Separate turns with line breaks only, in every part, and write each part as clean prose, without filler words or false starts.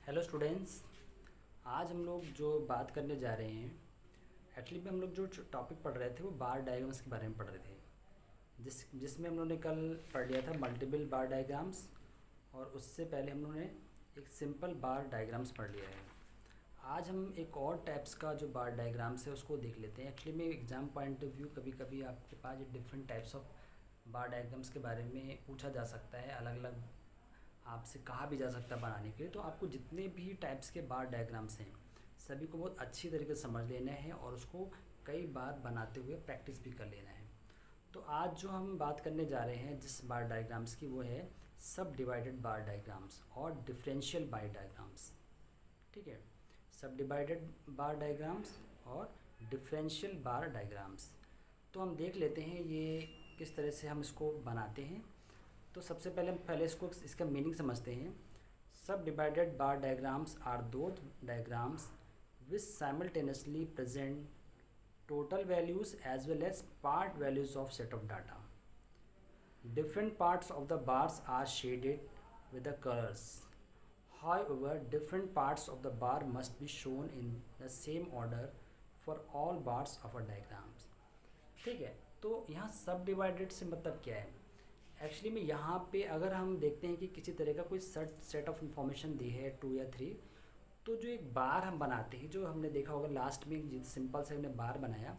Hello students. आज हम लोग जो बात करने जा रहे हैं, एक्चुअली में हम लोग जो टॉपिक पढ़ रहे थे वो बार डायग्राम्स के बारे में पढ़ रहे थे, जिसमें हम लोगों ने कल पढ़ लिया था मल्टीपल बार डायग्राम्स, और उससे पहले हम लोगों ने एक सिंपल बार डायग्राम्स पढ़ लिया है। आज हम एक और टाइप्स का जो बार डायग्राम्स है उसको देख लेते हैं। एक्चुअली में एग्ज़ाम पॉइंट ऑफ व्यू कभी कभी आपके पास different types of bar diagrams के बारे में पूछा जा सकता है, अलग अलग आपसे कहा भी जा सकता है बनाने के लिए। तो आपको जितने भी टाइप्स के बार डायग्राम्स हैं सभी को बहुत अच्छी तरीके से समझ लेना है और उसको कई बार बनाते हुए प्रैक्टिस भी कर लेना है। तो आज जो हम बात करने जा रहे हैं जिस बार डायग्राम्स की, वो है सब डिवाइडेड बार डायग्राम्स और डिफरेंशियल बार डायग्राम्स। ठीक है, सब डिवाइडेड बार डायग्राम्स और डिफरेंशियल बार डायग्राम्स। तो हम देख लेते हैं ये किस तरह से हम इसको बनाते हैं। तो सबसे पहले हम इसका मीनिंग समझते हैं। Sub divided bar diagrams are those diagrams which simultaneously present total values as well as part values of set of data. Different parts of the bars are shaded with the colors. However, different parts of the bar must be shown in the same order for all bars of a diagram. ठीक है, तो यहाँ सब divided से मतलब क्या है? Actually में यहाँ पे अगर हम देखते हैं कि किसी तरह का कोई सेट ऑफ इंफॉर्मेशन दी है 2 या 3, तो जो एक बार हम बनाते हैं, जो हमने देखा होगा लास्ट में सिंपल से हमने बार बनाया,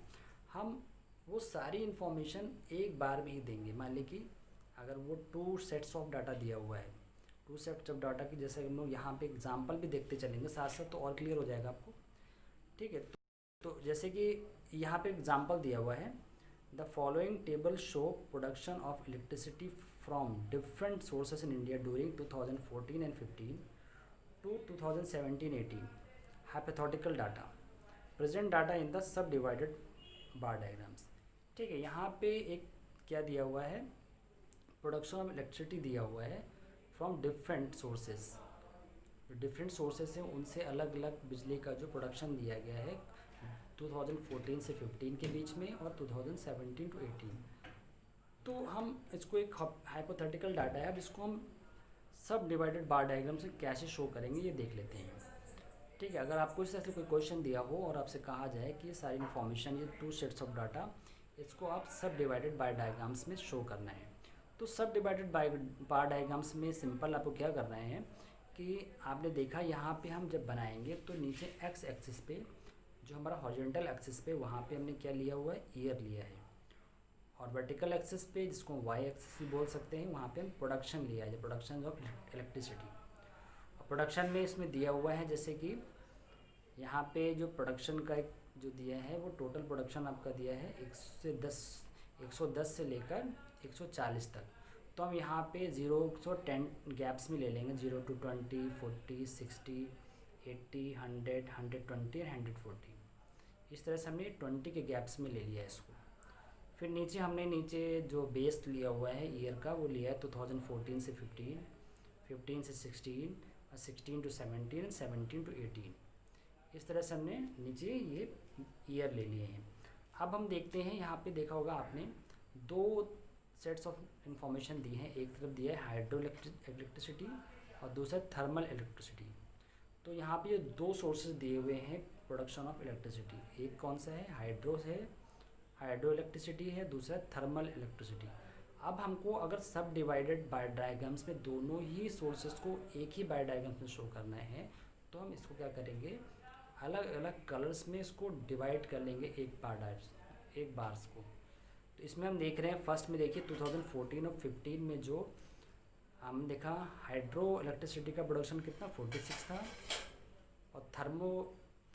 हम वो सारी इन्फॉर्मेशन एक बार में ही देंगे। मान ली कि अगर वो 2 सेट्स ऑफ डाटा दिया हुआ है, 2 सेट्स ऑफ डाटा की, जैसे हम लोग यहाँ पे एग्जांपल भी देखते चलेंगे साथ साथ, तो और क्लियर हो जाएगा आपको। ठीक है, तो जैसे कि यहाँ पे एग्जांपल दिया हुआ है, the following table show production of electricity from different sources in India during 2014 and 15 to 2017-18 hypothetical data present data in the subdivided bar diagrams। ठीक है, यहाँ पे एक क्या दिया हुआ है, प्रोडक्शन ऑफ इलेक्ट्रिसिटी दिया हुआ है from different sources. Different sources हैं उनसे अलग अलग बिजली का जो प्रोडक्शन दिया गया है 2014 से 15 के बीच में और 2017 to 18। तो हम इसको एक हाइपोथेटिकल डाटा है, अब इसको हम सब डिवाइडेड बार डायग्राम से कैसे शो करेंगे ये देख लेते हैं। ठीक है, अगर आपको इस तरह से कोई क्वेश्चन दिया हो और आपसे कहा जाए कि ये सारी इन्फॉर्मेशन, ये 2 सेट्स ऑफ डाटा, इसको आप सब डिवाइडेड बार डायग्राम्स में शो करना है। तो सब डिवाइडेड बार डायग्राम्स में सिंपल आपको क्या करना है कि आपने देखा यहाँ पे हम जब बनाएंगे तो नीचे एक्स एक्सिस पे, जो हमारा हॉरिजॉन्टल एक्सिस पे, वहाँ पे हमने क्या लिया हुआ है, ईयर लिया है, और वर्टिकल एक्सिस पे, जिसको वाई एक्सिस भी बोल सकते हैं, वहाँ पे हम प्रोडक्शन लिया है, प्रोडक्शन ऑफ इलेक्ट्रिसिटी। प्रोडक्शन में इसमें दिया हुआ है, जैसे कि यहाँ पे जो प्रोडक्शन का एक जो दिया है वो टोटल प्रोडक्शन आपका दिया है 110 से लेकर 140 तक। तो हम यहाँ पे 0 से 10 गैप्स में ले लेंगे, 0 to 20, 40, 60, 80, 100, 120 और 140। इस तरह से हमने 20 के गैप्स में ले लिया है इसको। फिर नीचे जो बेस लिया हुआ है ईयर का, वो लिया है 2014 से 15, 15 से 16 और 16 to 17 और 17 to 18। इस तरह से हमने नीचे ये ईयर ले लिए हैं। अब हम देखते हैं, यहाँ पे देखा होगा आपने 2 सेट्स ऑफ इंफॉर्मेशन दी हैं, एक तरफ दिया है हाइड्रो इलेक्ट्रिसिटी और दूसरा थर्मल इलेक्ट्रिसिटी। तो यहाँ पे ये 2 सोर्सेज दिए हुए हैं प्रोडक्शन ऑफ इलेक्ट्रिसिटी, एक कौन सा है, हाइड्रो इलेक्ट्रिसिटी है, दूसरा थर्मल इलेक्ट्रिसिटी। अब हमको अगर सब डिवाइडेड बाय डायग्राम्स में दोनों ही सोर्सेज को एक ही बाय डायग्राम्स में शो करना है, तो हम इसको क्या करेंगे, अलग अलग कलर्स में इसको डिवाइड कर लेंगे एक बार्स को। तो इसमें हम देख रहे हैं, फर्स्ट में देखिए 2014 और 15 में जो हम देखा हाइड्रो इलेक्ट्रिसिटी का प्रोडक्शन कितना 46 था, और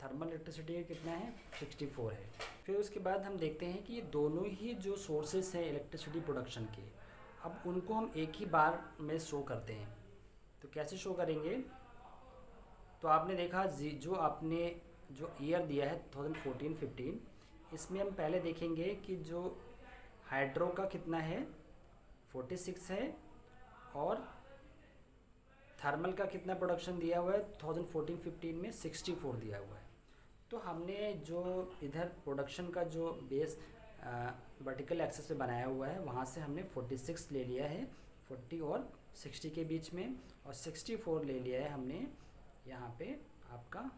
थर्मल इलेक्ट्रिसिटी का कितना है 64 है। फिर उसके बाद हम देखते हैं कि ये दोनों ही जो सोर्सेस हैं इलेक्ट्रिसिटी प्रोडक्शन के, अब उनको हम एक ही बार में शो करते हैं। तो कैसे शो करेंगे, तो आपने देखा जो ईयर दिया है 2014-15, इसमें हम पहले देखेंगे कि जो हाइड्रो का कितना है 46 है, और थर्मल का कितना प्रोडक्शन दिया हुआ है 2014-15 में 64 दिया हुआ है। तो हमने जो इधर प्रोडक्शन का जो बेस वर्टिकल एक्सेस पे बनाया हुआ है, वहाँ से हमने 46 ले लिया है 40 और 60 के बीच में, और 64 ले लिया है हमने यहाँ पे आपका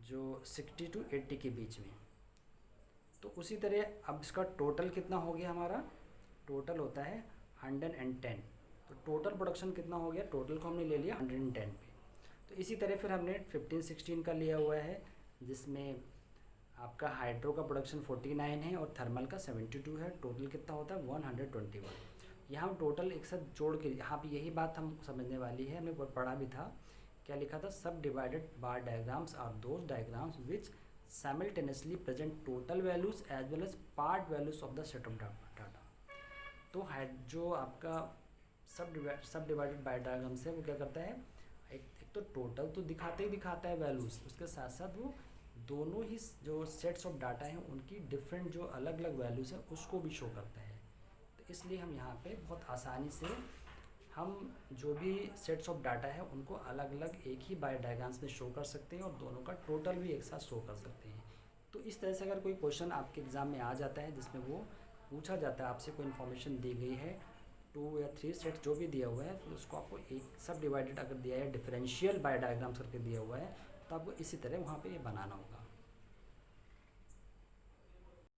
जो 60 to 80 के बीच में। तो उसी तरह अब इसका टोटल कितना हो गया, हमारा टोटल होता है 110। तो टोटल प्रोडक्शन कितना हो गया, टोटल को हमने ले लिया 110 पे। तो इसी तरह फिर हमने 15-16 का लिया हुआ है, जिसमें आपका हाइड्रो का प्रोडक्शन 49 है और थर्मल का 72 है। टोटल कितना होता है 121। यहाँ टोटल एक साथ जोड़ के, यहाँ पे यही बात हम समझने वाली है, हमने पढ़ा भी था, क्या लिखा था, sub divided bar diagrams are those diagrams which simultaneously present total values as well as part values of the set of data. तो जो आपका सब डिवाइडेड बाय डायग्राम्स है वो क्या करता है, एक तो टोटल तो दिखाता है वैल्यूज़, उसके साथ साथ वो दोनों ही जो सेट्स ऑफ डाटा हैं उनकी डिफरेंट जो अलग अलग वैल्यूज़ हैं उसको भी शो करता है। तो इसलिए हम यहाँ पे बहुत आसानी से हम जो भी सेट्स ऑफ डाटा है उनको अलग अलग एक ही बाय डायग्राम्स में शो कर सकते हैं और दोनों का टोटल भी एक साथ शो कर सकते हैं। तो इस तरह से अगर कोई क्वेश्चन आपके एग्ज़ाम में आ जाता है जिसमें वो पूछा जाता है, आपसे कोई इन्फॉर्मेशन दी गई है 2 या 3 सेट जो भी दिया हुआ है, फिर उसको आपको एक सब डिवाइडेड अगर दिया है, डिफरेंशियल बाय डायग्राम्स करके दिया हुआ है, तो आपको इसी तरह वहाँ पे ये बनाना होगा।